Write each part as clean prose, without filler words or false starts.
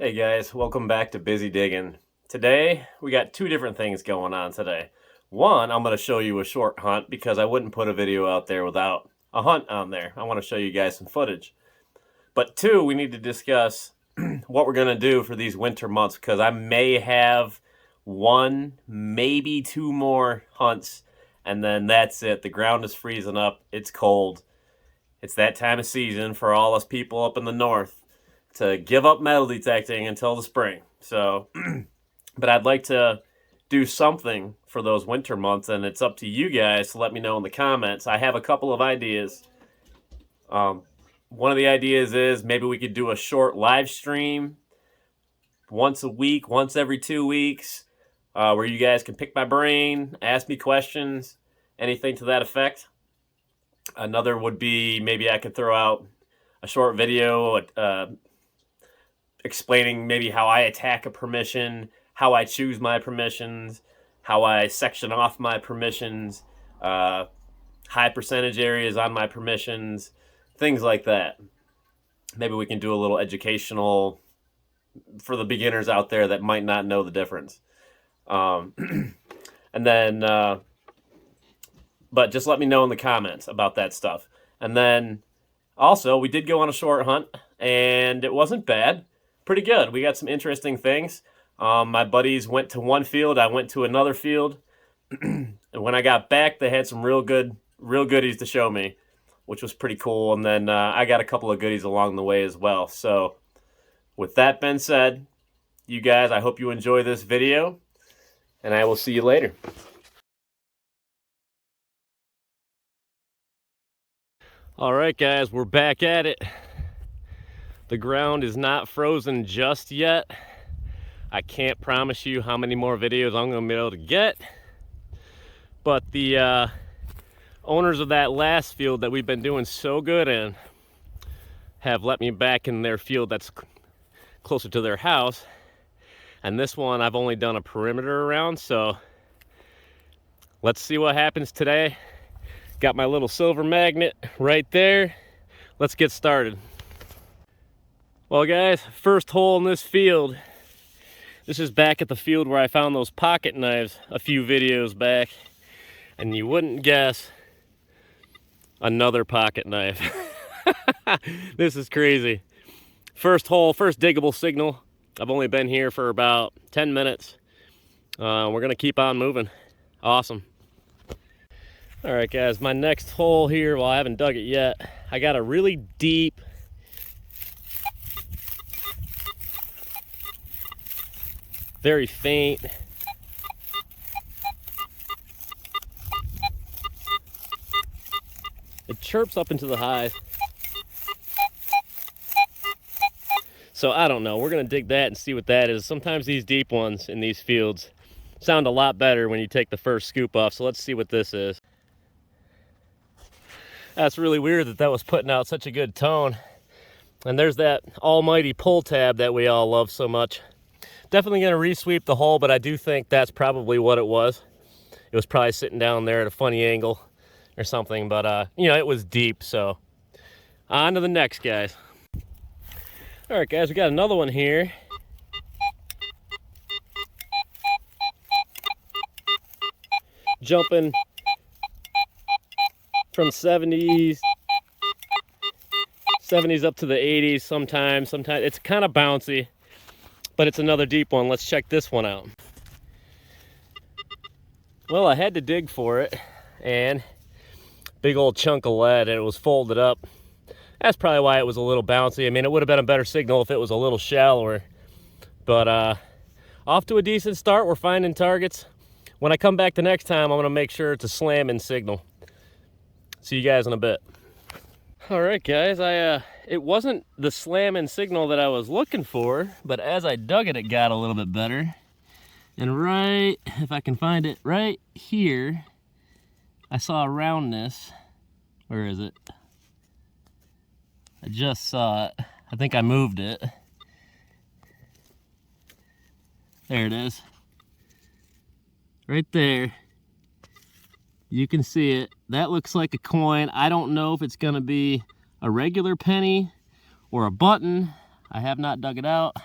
Hey guys, welcome back to Busy Digging. Today, we got two different things going on today. One, I'm going to show you a short hunt because I wouldn't put a video out there without a hunt on there. I want to show you guys some footage. But two, we need to discuss what we're going to do for these winter months because I may have one, maybe two more hunts, and then that's it. The ground is freezing up. It's cold. It's that time of season for all us people up in the north to give up metal detecting until the spring. So, but I'd like to do something for those winter months, and it's up to you guys to let me know in the comments. I have a couple of ideas. One of the ideas is maybe we could do a short live stream once a week, once every 2 weeks, where you guys can pick my brain, ask me questions, anything to that effect. Another would be maybe I could throw out a short video explaining maybe how I attack a permission, how I choose my permissions, how I section off my permissions, high percentage areas on my permissions, things like that. Maybe we can do a little educational for the beginners out there that might not know the difference. And then, but just let me know in the comments about that stuff. And then also, we did go on a short hunt, and it wasn't bad. Pretty good. We got some interesting things. My buddies went to one field. I went to another field. And when I got back, they had some real goodies to show me, which was pretty cool. And then I got a couple of goodies along the way as well. So with that being said, you guys, I hope you enjoy this video, and I will see you later. All right, guys, we're back at it. The ground is not frozen just yet. I can't promise you how many more videos I'm going to be able to get. But the owners of that last field that we've been doing so good in have let me back in their field that's closer to their house. And this one I've only done a perimeter around, so let's see what happens today. Got my little silver magnet right there. Let's get started. Well guys, first hole in this field. This is back at the field where I found those pocket knives a few videos back. And you wouldn't guess, another pocket knife. This is crazy. First hole, first diggable signal. I've only been here for about 10 minutes. We're gonna keep on moving. Awesome. All right guys, my next hole here, well I haven't dug it yet. I got a really deep, very faint, it chirps up into the highs. So I don't know, we're gonna dig that and see what that is. Sometimes these deep ones in these fields sound a lot better when you take the first scoop off. So let's see what this is. That's really weird that that was putting out such a good tone. And there's that almighty pull tab that we all love so much. Definitely going to resweep the hole, but I do think that's probably what it was. It was probably sitting down there at a funny angle or something, but you know, it was deep. So on to the next, guys. All right, guys, we got another one here. Jumping from 70s up to the 80s sometimes. It's kind of bouncy, but it's another deep one. Let's check this one out. Well, I had to dig for it, and big old chunk of lead, and it was folded up. That's probably why it was a little bouncy. I mean, it would have been a better signal if it was a little shallower, but off to a decent start. We're finding targets. When I come back the next time, I'm going to make sure it's a slamming signal. See you guys in a bit. All right, guys, it wasn't the slamming signal that I was looking for, but as I dug it, it got a little bit better. And right, if I can find it, right here, I saw a roundness. Where is it? I just saw it. I think I moved it. There it is. Right there. You can see it. That looks like a coin. I don't know if it's gonna be a regular penny or a button. I have not dug it out.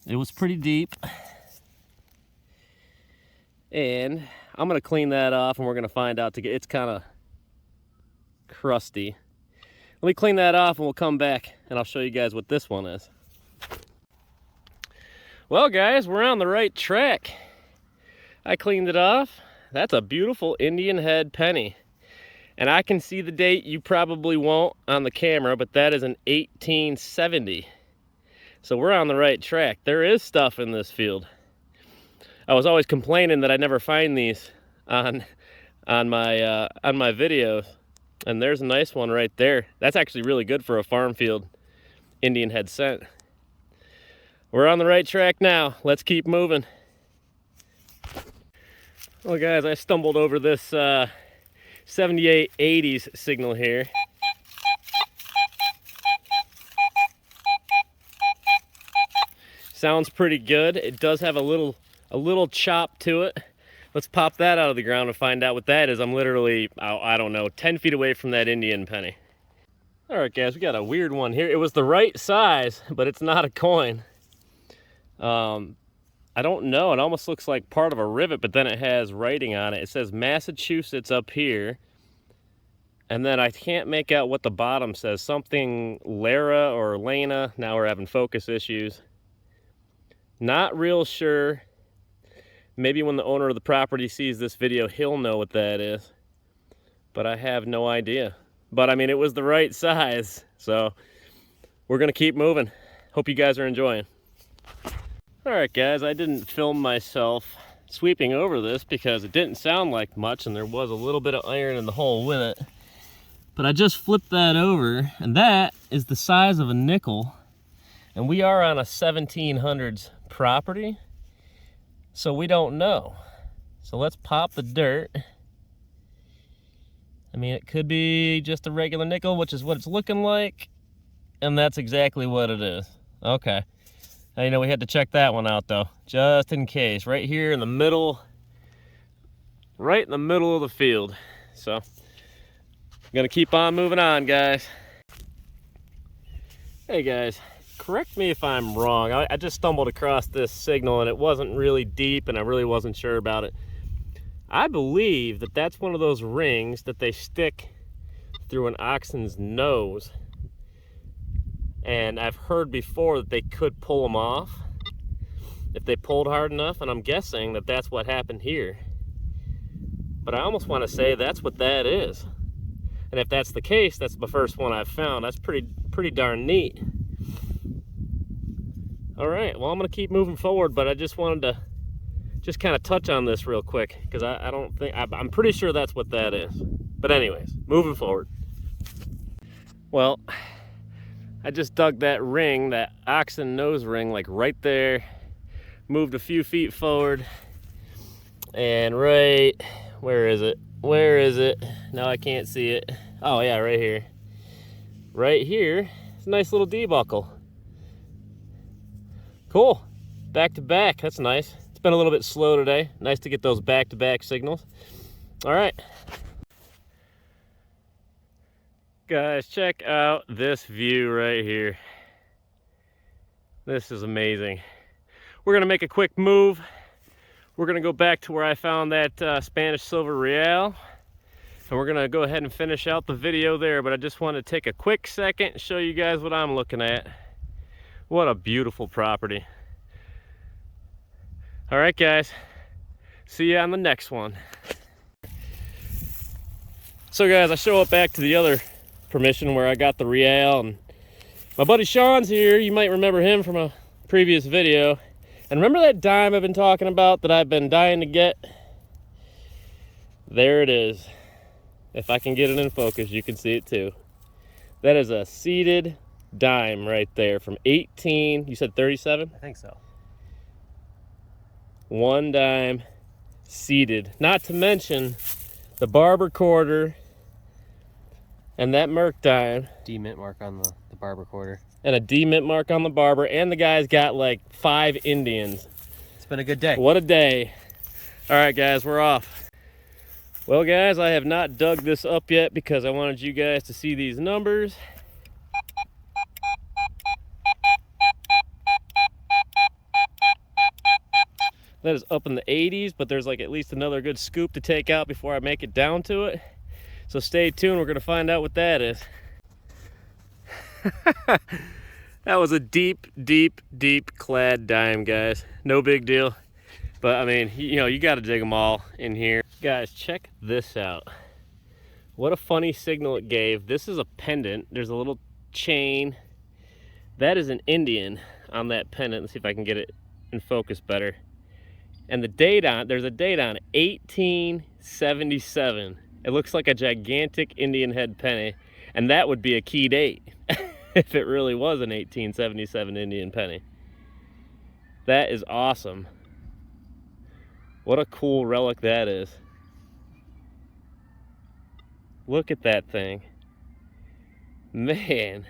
It was pretty deep. And I'm gonna clean that off and we're gonna find out it's kind of crusty. Let me clean that off and we'll come back and I'll show you guys what this one is. Well guys, we're on the right track. I cleaned it off. That's a beautiful Indian head penny. And I can see the date, you probably won't on the camera, but that is an 1870. So we're on the right track. There is stuff in this field. I was always complaining that I never find these on my videos. And there's a nice one right there. That's actually really good for a farm field Indian head scent. We're on the right track now. Let's keep moving. Well guys, I stumbled over this 7880s signal here. Sounds pretty good. It does have a little chop to it. Let's pop that out of the ground and find out what that is. I'm literally, I don't know, 10 feet away from that Indian penny. All right, guys, we got a weird one here. It was the right size, but it's not a coin. I don't know. It almost looks like part of a rivet, but then it has writing on it. It says Massachusetts up here. And then I can't make out what the bottom says. Something Lara or Lena. Now we're having focus issues. Not real sure. Maybe when the owner of the property sees this video, he'll know what that is. But I have no idea. But I mean, it was the right size. So we're going to keep moving. Hope you guys are enjoying. All right, guys, I didn't film myself sweeping over this because it didn't sound like much and there was a little bit of iron in the hole with it. But I just flipped that over and that is the size of a nickel. And we are on a 1700s property. So we don't know. So let's pop the dirt. I mean, it could be just a regular nickel, which is what it's looking like. And that's exactly what it is. Okay. Now, you know, we had to check that one out though, just in case. Right here in the middle, right in the middle of the field. So, I'm gonna keep on moving on, guys. Hey guys. Correct me if I'm wrong. I just stumbled across this signal and it wasn't really deep and I really wasn't sure about it. I believe that that's one of those rings that they stick through an oxen's nose. And I've heard before that they could pull them off if they pulled hard enough, and I'm guessing that that's what happened here. But I almost want to say that's what that is. And if that's the case, that's the first one I've found. That's pretty darn neat. All right, well, I'm gonna keep moving forward, but I just wanted to just kind of touch on this real quick because I don't think, I'm pretty sure that's what that is. But anyways, moving forward. Well, I just dug that ring, that oxen nose ring, like right there, moved a few feet forward, and right, where is it? Where is it? Now I can't see it. Oh yeah, right here. Right here, it's a nice little D-buckle. Cool, back to back, that's nice. It's been a little bit slow today. Nice to get those back-to-back signals. All right. Guys, check out this view right here. This is amazing. We're gonna make a quick move. We're gonna go back to where I found that Spanish silver real. And we're gonna go ahead and finish out the video there, but I just want to take a quick second and show you guys what I'm looking at. What a beautiful property. All right, guys. See you on the next one. So guys, I show up back to the other permission where I got the real, and my buddy Sean's here. You might remember him from a previous video. And remember that dime I've been talking about that I've been dying to get? There it is. If I can get it in focus, you can see it too. That is a seeded dime right there from 18, you said 37? I think so. One dime seeded. Not to mention the barber quarter and that Merc dime. D mint mark on the barber quarter. And a D mint mark on the barber, and the guy's got like 5 Indians. It's been a good day. What a day. All right, guys, we're off. Well, guys, I have not dug this up yet because I wanted you guys to see these numbers. That is up in the 80s, but there's like at least another good scoop to take out before I make it down to it. So stay tuned, we're gonna find out what that is. That was a deep, deep, deep clad dime, guys. No big deal. But I mean, you know, you gotta dig them all in here. Guys, check this out. What a funny signal it gave. This is a pendant. There's a little chain. That is an Indian on that pendant. Let's see if I can get it in focus better. And the date on it, there's a date on it, 1877. It looks like a gigantic Indian head penny. And that would be a key date if it really was an 1877 Indian penny. That is awesome. What a cool relic that is. Look at that thing. Man.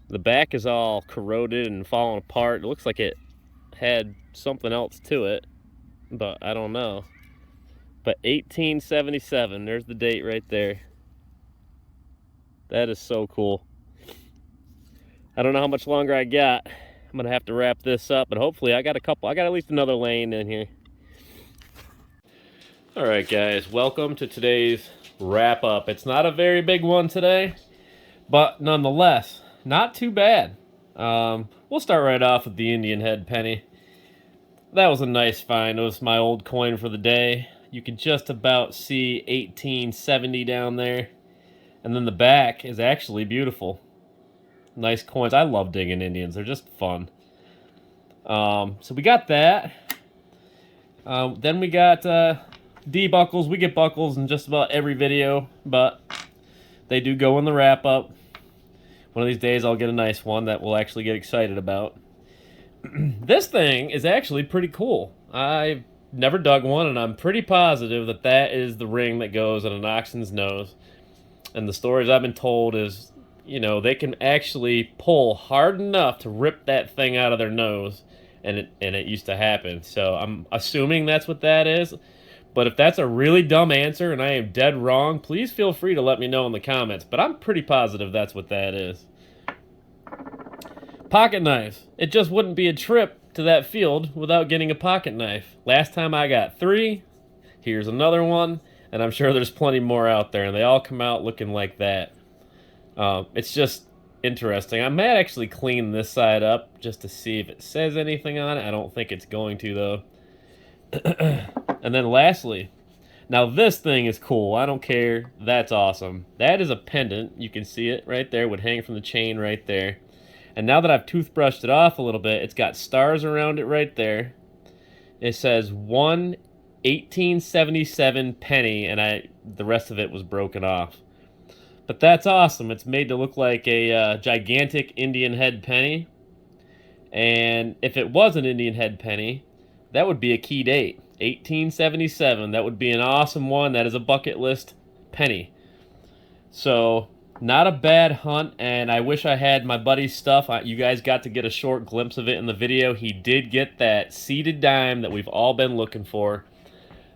The back is all corroded and falling apart. It looks like it had something else to it, but I don't know. But 1877, there's the date right there. That is so cool. I don't know how much longer I got. I'm gonna have to wrap this up, but hopefully I got at least another lane in here. All right, guys, welcome to today's wrap up. It's not a very big one today, but nonetheless, not too bad. We'll start right off with the Indian head penny. That was a nice find. It was my old coin for the day. You can just about see 1870 down there. And then the back is actually beautiful. Nice coins. I love digging Indians. They're just fun. So we got that. Then we got D-buckles. We get buckles in just about every video, but they do go in the wrap-up. One of these days I'll get a nice one that we'll actually get excited about. This thing is actually pretty cool. I've never dug one, and I'm pretty positive that that is the ring that goes on an oxen's nose. And the stories I've been told is, you know, they can actually pull hard enough to rip that thing out of their nose, and it used to happen. So I'm assuming that's what that is. But if that's a really dumb answer and I am dead wrong, please feel free to let me know in the comments. But I'm pretty positive that's what that is. Pocket knives. It just wouldn't be a trip to that field without getting a pocket knife. Last time I got 3. Here's another one. And I'm sure there's plenty more out there. And they all come out looking like that. It's just interesting. I might actually clean this side up just to see if it says anything on it. I don't think it's going to, though. And then lastly, now this thing is cool. I don't care. That's awesome. That is a pendant. You can see it right there. Would hang from the chain right there. And now that I've toothbrushed it off a little bit, it's got stars around it right there. It says 1877 penny, and the rest of it was broken off. But that's awesome. It's made to look like a gigantic Indian head penny. And if it was an Indian head penny, that would be a key date. 1877. That would be an awesome one. That is a bucket list penny. So, not a bad hunt, and I wish I had my buddy's stuff. You guys got to get a short glimpse of it in the video. He did get that seeded dime that we've all been looking for.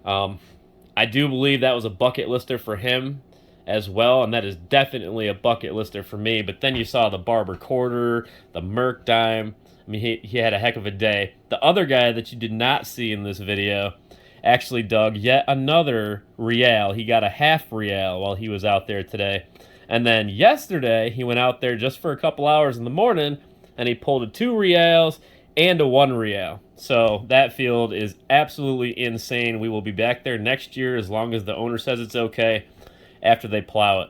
I do believe that was a bucket lister for him as well, and that is definitely a bucket lister for me. But then you saw the barber quarter, the Merc dime. I mean, he had a heck of a day. The other guy that you did not see in this video actually dug yet another real. He got a half real while he was out there today. And then yesterday, he went out there just for a couple hours in the morning, and he pulled a 2 reals and a 1 real. So that field is absolutely insane. We will be back there next year as long as the owner says it's okay after they plow it.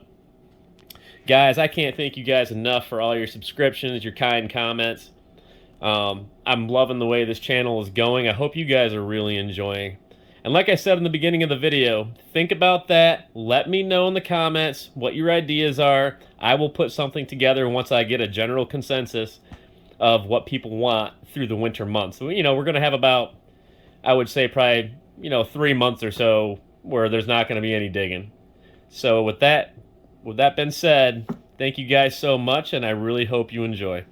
Guys, I can't thank you guys enough for all your subscriptions, your kind comments. I'm loving the way this channel is going. I hope you guys are really enjoying. And like I said in the beginning of the video, think about that. Let me know in the comments what your ideas are. I will put something together once I get a general consensus of what people want through the winter months. So, you know, we're going to have about, I would say probably, 3 months or so where there's not going to be any digging. So with that being said, thank you guys so much, and I really hope you enjoy.